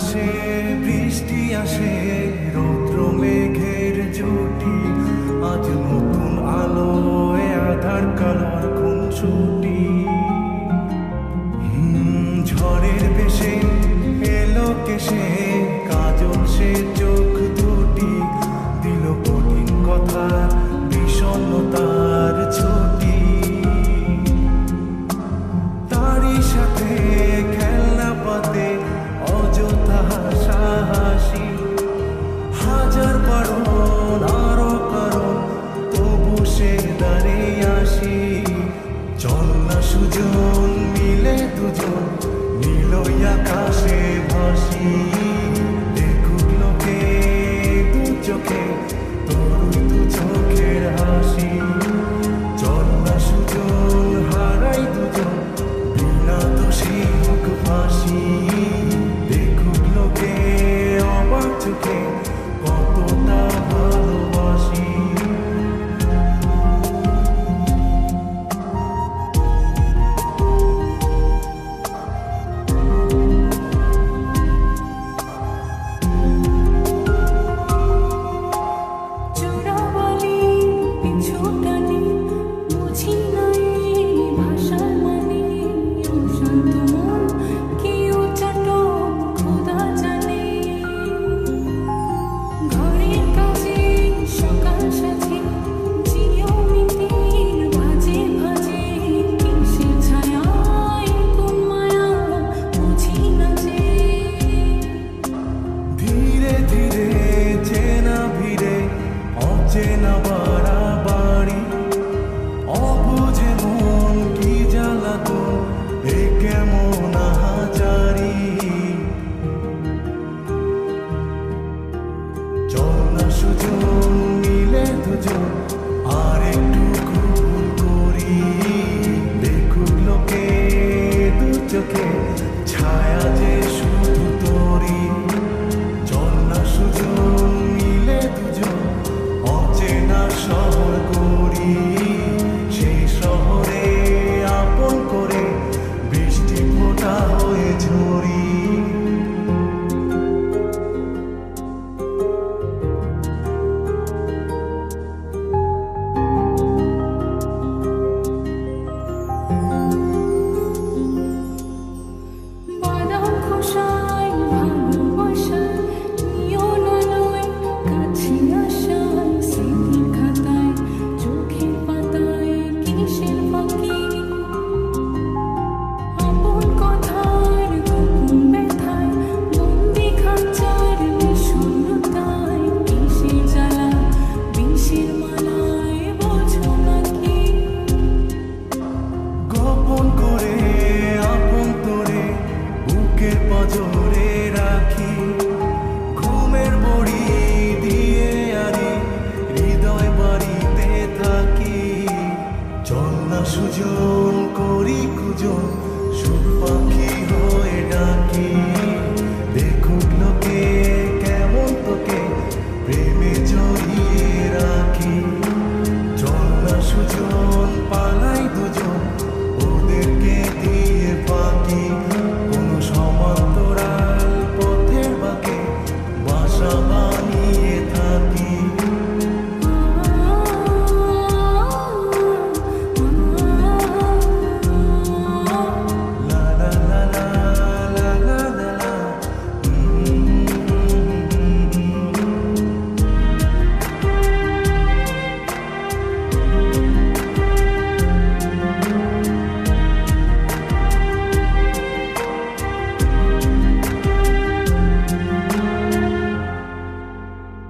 আসে বৃষ্টি আসে রৌদ্র মেঘের জুটি, আজ নতুন আলোয় আধার কালার খুনসুটি। ঝড়ের বেশে এলো কেসে কাজল সে চোখ দুটি, দিল কঠিন কথা বিষণ্ণতার ছুটি। তারই সাথে খেলনা পাতে অযথা হাসাহাসি, হাজার বারণ আরো কারণ তবু সে দাঁড়িয়ে আসি। চল না সুজন মিলে দুজন নীলই আকাশে ভাসি।